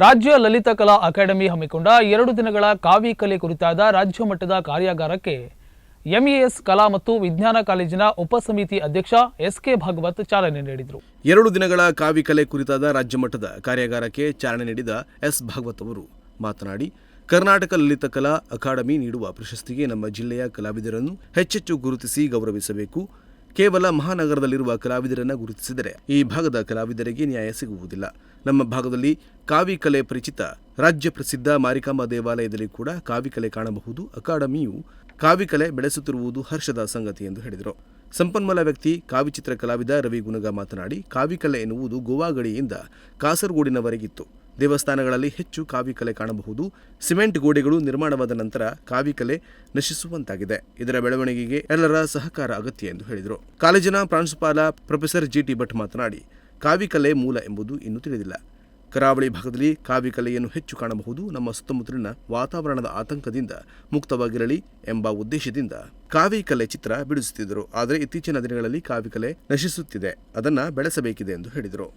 ರಾಜ್ಯ ಲಲಿತ ಕಲಾ ಅಕಾಡೆಮಿ ಹಮ್ಮಿಕೊಂಡ 2 ದಿನಗಳ ಕಾವಿ ಕಲೆ ಕುರಿತಾದ ರಾಜ್ಯ ಮಟ್ಟದ ಕಾರ್ಯಾಗಾರಕ್ಕೆ ಎಂಇಎಸ್ ಕಲಾ ಮತ್ತು ವಿಜ್ಞಾನ ಕಾಲೇಜಿನ ಉಪಸಮಿತಿ ಅಧ್ಯಕ್ಷ ಎಸ್ಕೆ ಭಾಗವತ್ ಚಾಲನೆ ನೀಡಿದರು. 2 ದಿನಗಳ ಕಾವಿ ಕಲೆ ಕುರಿತಾದ ರಾಜ್ಯ ಮಟ್ಟದ ಕಾರ್ಯಾಗಾರಕ್ಕೆ ಚಾಲನೆ ನೀಡಿದ ಎಸ್ ಭಾಗವತ್ ಅವರು ಮಾತನಾಡಿ, ಕರ್ನಾಟಕ ಲಲಿತ ಕಲಾ ಅಕಾಡೆಮಿ ನೀಡುವ ಪ್ರಶಸ್ತಿಗೆ ನಮ್ಮ ಜಿಲ್ಲೆಯ ಕಲಾವಿದರನ್ನು ಹೆಚ್ಚೆಚ್ಚು ಗುರುತಿಸಿ ಗೌರವಿಸಬೇಕು. ಕೇವಲ ಮಹಾನಗರದಲ್ಲಿರುವ ಕಲಾವಿದರನ್ನು ಗುರುತಿಸಿದರೆ ಈ ಭಾಗದ ಕಲಾವಿದರಿಗೆ ನ್ಯಾಯ ಸಿಗುವುದಿಲ್ಲ. ನಮ್ಮ ಭಾಗದಲ್ಲಿ ಕಾವಿ ಕಲೆ ಪರಿಚಿತ ರಾಜ್ಯ ಪ್ರಸಿದ್ಧ ಮಾರಿಕಾಂಬಾ ದೇವಾಲಯದಲ್ಲಿ ಕೂಡ ಕಾವಿ ಕಲೆ ಕಾಣಬಹುದು. ಅಕಾಡೆಮಿಯು ಕಾವಿ ಕಲೆ ಬೆಳೆಸುತ್ತಿರುವುದು ಹರ್ಷದ ಸಂಗತಿ ಎಂದು ಹೇಳಿದರು. ಸಂಪನ್ಮೂಲ ವ್ಯಕ್ತಿ ಕಾವಿ ಚಿತ್ರ ಕಲಾವಿದ ರವಿ ಗುಣಗ ಮಾತನಾಡಿ, ಕಾವಿ ಕಲೆ ಎನ್ನುವುದು ಗೋವಾ ಗಡಿಯಿಂದ ಕಾಸರಗೋಡಿನವರೆಗಿತ್ತು. ದೇವಸ್ಥಾನಗಳಲ್ಲಿ ಹೆಚ್ಚು ಕಾವಿ ಕಲೆ ಕಾಣಬಹುದು. ಸಿಮೆಂಟ್ ಗೋಡೆಗಳು ನಿರ್ಮಾಣವಾದ ನಂತರ ಕಾವಿ ಕಲೆ ನಶಿಸುವಂತಾಗಿದೆ. ಇದರ ಬೆಳವಣಿಗೆಗೆ ಎಲ್ಲರ ಸಹಕಾರ ಅಗತ್ಯ ಎಂದು ಹೇಳಿದರು. ಕಾಲೇಜಿನ ಪ್ರಾಂಶುಪಾಲ ಪ್ರೊಫೆಸರ್ ಜಿಟಿ ಭಟ್ ಮಾತನಾಡಿ, ಕಾವಿ ಕಲೆ ಮೂಲ ಎಂಬುದು ಇನ್ನೂ ತಿಳಿದಿಲ್ಲ. ಕರಾವಳಿ ಭಾಗದಲ್ಲಿ ಕಾವಿ ಕಲೆಯನ್ನು ಹೆಚ್ಚು ಕಾಣಬಹುದು. ನಮ್ಮ ಸುತ್ತಮುತ್ತಲಿನ ವಾತಾವರಣದ ಆತಂಕದಿಂದ ಮುಕ್ತವಾಗಿರಲಿ ಎಂಬ ಉದ್ದೇಶದಿಂದ ಕಾವಿ ಕಲೆ ಚಿತ್ರ ಬಿಡಿಸುತ್ತಿದ್ದರು. ಆದರೆ ಇತ್ತೀಚಿನ ದಿನಗಳಲ್ಲಿ ಕಾವಿ ಕಲೆ ನಶಿಸುತ್ತಿದೆ. ಅದನ್ನು ಬೆಳೆಸಬೇಕಿದೆ ಎಂದು ಹೇಳಿದರು.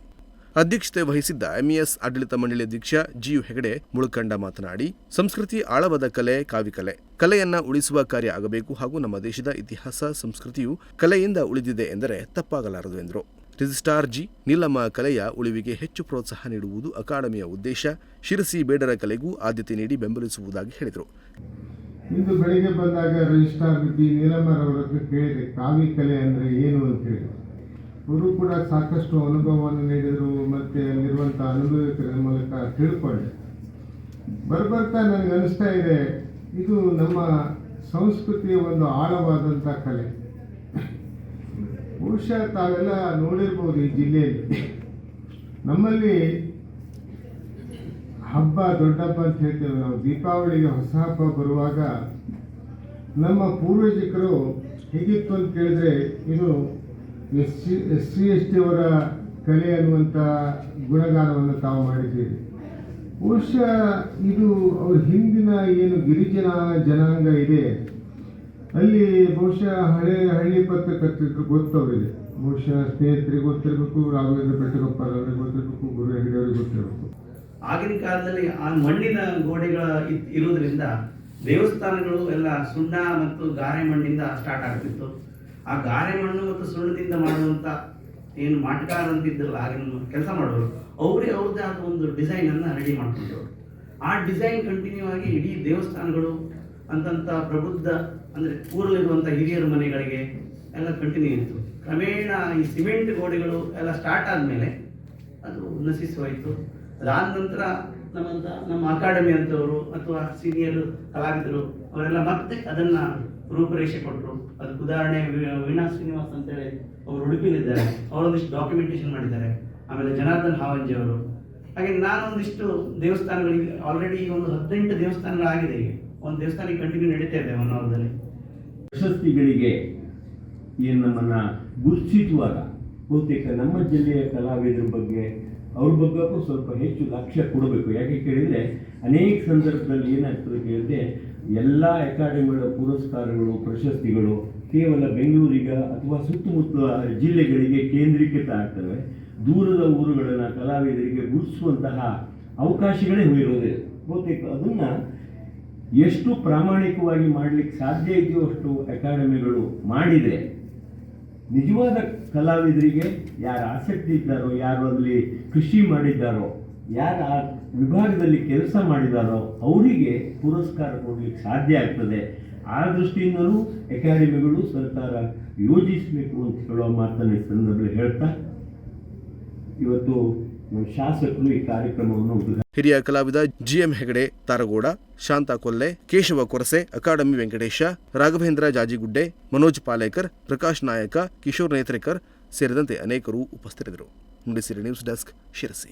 ಅಧ್ಯಕ್ಷತೆ ವಹಿಸಿದ್ದ ಎಂಇಎಸ್ ಆಡಳಿತ ಮಂಡಳಿ ಅಧ್ಯಕ್ಷ ಜಿಯು ಹೆಗಡೆ ಮುಳುಕಂಡ ಮಾತನಾಡಿ, ಸಂಸ್ಕೃತಿ ಆಳವಾದ ಕಲೆ ಕಾವಿ ಕಲೆ. ಕಲೆಯನ್ನ ಉಳಿಸುವ ಕಾರ್ಯ ಆಗಬೇಕು ಹಾಗೂ ನಮ್ಮ ದೇಶದ ಇತಿಹಾಸ ಸಂಸ್ಕೃತಿಯು ಕಲೆಯಿಂದ ಉಳಿದಿದೆ ಎಂದರೆ ತಪ್ಪಾಗಲಾರದು ಎಂದರು. ರಿಜಿಸ್ಟ್ರಾರ್ ಜಿ ನೀಲಮ್ಮ ಕಲೆಯ ಉಳಿವಿಗೆ ಹೆಚ್ಚು ಪ್ರೋತ್ಸಾಹ ನೀಡುವುದು ಅಕಾಡೆಮಿಯ ಉದ್ದೇಶ. ಶಿರಸಿ ಬೇಡರ ಕಲೆಗೂ ಆದ್ಯತೆ ನೀಡಿ ಬೆಂಬಲಿಸುವುದಾಗಿ ಹೇಳಿದರು. ಇಂದು ಬೆಳಿಗ್ಗೆ ಬಂದಾಗ ರಿಜಿಸ್ಟ್ರಾರ್ ಜಿ ನೀಲಮ್ಮರವರ ಕೇಳಿದೆ, ಕಾವಿ ಕಲೆ ಅಂದರೆ ಏನು ಅಂತ ಹೇಳಿ. ಅವರು ಕೂಡ ಸಾಕಷ್ಟು ಅನುಭವವನ್ನು ನೀಡಿದರು ಮತ್ತು ಅಲ್ಲಿರುವಂಥ ಅನುಭವಿಕರ ಮೂಲಕ ತಿಳ್ಕೊಂಡೆ. ಬರ್ತಾ ನನಗೆ ಅನಿಸ್ತಾ ಇದೆ, ಇದು ನಮ್ಮ ಸಂಸ್ಕೃತಿಯ ಒಂದು ಆಳವಾದಂಥ ಕಲೆ. ಬಹುಶಃ ತಾವೆಲ್ಲ ನೋಡಿರ್ಬೋದು, ಈ ಜಿಲ್ಲೆಯಲ್ಲಿ ನಮ್ಮಲ್ಲಿ ಹಬ್ಬ ದೊಡ್ಡ ಹಬ್ಬ ಅಂತ ಹೇಳ್ತೇವೆ ನಾವು. ದೀಪಾವಳಿಗೆ ಹೊಸ ಹಬ್ಬ ಬರುವಾಗ ನಮ್ಮ ಪೂರ್ವಜರು ಹೇಗಿತ್ತು ಅಂತ ಕೇಳಿದ್ರೆ, ಇದು ಎಸ್ ಸಿ ಅವರ ಕಲೆ ಅನ್ನುವಂಥ ಗುಣಗಾನವನ್ನು ತಾವು ಮಾಡಿದ್ದೀರಿ. ಬಹುಶಃ ಇದು ಅವ್ರ ಹಿಂದಿನ ಏನು ಗಿರಿಜನ ಜನಾಂಗ ಇದೆ, ಅಲ್ಲಿ ಬಹುಶಃ ಹಳ್ಳಿ ಪತ್ರಕರ್ತರು ಗೊತ್ತವರಿಗೆ, ಬಹುಶಃ ಸ್ನೇಹಿತರಿಗೆ ಗೊತ್ತಿರಬೇಕು, ರಾಘವೇಂದ್ರ ಬೆಟ್ಟಗೊಪ್ಪರ್ ಅವರಿಗೆ ಗೊತ್ತಿರಬೇಕು, ಗುರು ಹೆಗಡೆ ಅವರಿಗೆ ಗೊತ್ತಿರಬೇಕು. ಆಗಿನ ಕಾಲದಲ್ಲಿ ಆ ಮಣ್ಣಿನ ಗೋಡೆಗಳ ಇರುವುದರಿಂದ ದೇವಸ್ಥಾನಗಳು ಎಲ್ಲ ಸುಣ್ಣ ಮತ್ತು ಗಾರೆ ಮಣ್ಣಿಂದ ಸ್ಟಾರ್ಟ್ ಆಗ್ತಿತ್ತು. ಆ ಗಾರೆ ಮಣ್ಣು ಮತ್ತು ಸುಣ್ಣದಿಂದ ಮಾಡುವಂಥ ಏನು ಮಾಟಗಾರ ಅಂತಿದ್ರಲ್ಲ, ಆಗಿನ ಕೆಲಸ ಮಾಡೋರು, ಅವರೇ ಅವ್ರದ್ದೇ ಆದ ಒಂದು ಡಿಸೈನನ್ನು ರೆಡಿ ಮಾಡ್ಕೊಂಡವರು. ಆ ಡಿಸೈನ್ ಕಂಟಿನ್ಯೂ ಆಗಿ ಇಡೀ ದೇವಸ್ಥಾನಗಳು ಅಂತಂಥ ಪ್ರಬುದ್ಧ ಅಂದರೆ ಊರಲ್ಲಿರುವಂಥ ಹಿರಿಯರ ಮನೆಗಳಿಗೆ ಎಲ್ಲ ಕಂಟಿನ್ಯೂ ಇತ್ತು. ಕ್ರಮೇಣ ಈ ಸಿಮೆಂಟ್ ಗೋಡೆಗಳು ಎಲ್ಲ ಸ್ಟಾರ್ಟ್ ಆದಮೇಲೆ ಅದು ನಶಿಸೋಯಿತು. ಅದಾದ ನಂತರ ನಮ್ಮ ಅಕಾಡೆಮಿ ಅಂತವರು ಅಥವಾ ಸೀನಿಯರ್ ಕಲಾವಿದರು ಅವರೆಲ್ಲ ಮತ್ತೆ ಅದನ್ನು ರೂಪರೇಷೆ ಕೊಟ್ಟರು. ಅದಕ್ಕೆ ಉದಾಹರಣೆ ವೀಣಾ ಶ್ರೀನಿವಾಸ್ ಅಂತೇಳಿ ಅವರು ಉಡುಪಿಲಿದ್ದಾರೆ, ಅವರೊಂದಿಷ್ಟು ಡಾಕ್ಯುಮೆಂಟೇಶನ್ ಮಾಡಿದ್ದಾರೆ. ಆಮೇಲೆ ಜನಾರ್ದನ್ ಹಾವಂಜಿ ಅವರು. ಹಾಗೆ ನಾನೊಂದಿಷ್ಟು ದೇವಸ್ಥಾನಗಳಿಗೆ ಆಲ್ರೆಡಿ ಒಂದು 18 ದೇವಸ್ಥಾನಗಳಾಗಿದೆ. ಈಗ ಒಂದು ದೇವಸ್ಥಾನಕ್ಕೆ ಕಂಟಿನ್ಯೂ ನಡೀತಾ ಇದೆ ಹೊನ್ನಾವರದಲ್ಲಿ. ಪ್ರಶಸ್ತಿಗಳಿಗೆ ಏನು ನಮ್ಮನ್ನು ಗುರುತಿಸುವಾಗ ಬಹುತೇಕ ನಮ್ಮ ಜಿಲ್ಲೆಯ ಕಲಾವಿದರ ಬಗ್ಗೆ ಅವ್ರ ಬಗ್ಗೆಗೂ ಸ್ವಲ್ಪ ಹೆಚ್ಚು ಲಕ್ಷ್ಯ ಕೊಡಬೇಕು. ಯಾಕೆ ಕೇಳಿದರೆ, ಅನೇಕ ಸಂದರ್ಭದಲ್ಲಿ ಏನಾಗ್ತದೆ ಕೇಳಿದ್ರೆ, ಎಲ್ಲ ಅಕಾಡೆಮಿಗಳ ಪುರಸ್ಕಾರಗಳು ಪ್ರಶಸ್ತಿಗಳು ಕೇವಲ ಬೆಂಗಳೂರಿಗೆ ಅಥವಾ ಸುತ್ತಮುತ್ತಲ ಜಿಲ್ಲೆಗಳಿಗೆ ಕೇಂದ್ರೀಕೃತ ಆಗ್ತವೆ. ದೂರದ ಊರುಗಳನ್ನು ಕಲಾವಿದರಿಗೆ ಗುರುತಿಸುವಂತಹ ಅವಕಾಶಗಳೇ ಇರೋದಿಲ್ಲ. ಬಹುತೇಕ ಅದನ್ನು ಎಷ್ಟು ಪ್ರಾಮಾಣಿಕವಾಗಿ ಮಾಡಲಿಕ್ಕೆ ಸಾಧ್ಯ ಇದೆಯೋ ಅಷ್ಟು ಅಕಾಡೆಮಿಗಳು ಮಾಡಿದರೆ ನಿಜವಾದ ಕಲಾವಿದರಿಗೆ ಯಾರು ಆಸಕ್ತಿ ಇದ್ದಾರೋ, ಯಾರು ಅಲ್ಲಿ ಕೃಷಿ ಮಾಡಿದ್ದಾರೋ, ಯಾರು ಆ ವಿಭಾಗದಲ್ಲಿ ಕೆಲಸ ಮಾಡಿದಾರೋ ಅವರಿಗೆ ಪುರಸ್ಕಾರ ಕೊಡಲಿಕ್ಕೆ ಸಾಧ್ಯ ಆಗ್ತದೆ. ಆ ದೃಷ್ಟಿಯಿಂದಲೂ ಅಕಾಡೆಮಿಗಳು ಸರ್ಕಾರ ಯೋಜಿಸಬೇಕು ಅಂತ ಹೇಳುವ ಮಾತನ್ನು ಈ ಸಂದರ್ಭದಲ್ಲಿ ಹೇಳ್ತಾ, ಇವತ್ತು ನಮ್ಮ ಶಾಸಕರು ಈ ಕಾರ್ಯಕ್ರಮವನ್ನು ಹಿರಿಯ ಕಲಾವಿದ ಜಿಎಂ ಹೆಗಡೆ ತಾರಗೋಡ, ಶಾಂತಾ ಕೊಲ್ಲೆ, ಕೇಶವ ಕೊರಸೆ, ಅಕಾಡೆಮಿ ವೆಂಕಟೇಶ, ರಾಘವೇಂದ್ರ ಜಾಜಿಗುಡ್ಡೆ, ಮನೋಜ್ ಪಾಲೇಕರ್, ಪ್ರಕಾಶ್ ನಾಯಕ, ಕಿಶೋರ್ ನೇತ್ರೇಕರ್ ಸೇರಿದಂತೆ ಅನೇಕರು ಉಪಸ್ಥಿತರಿದ್ದರು. Nudisiri news desk, Sirsi.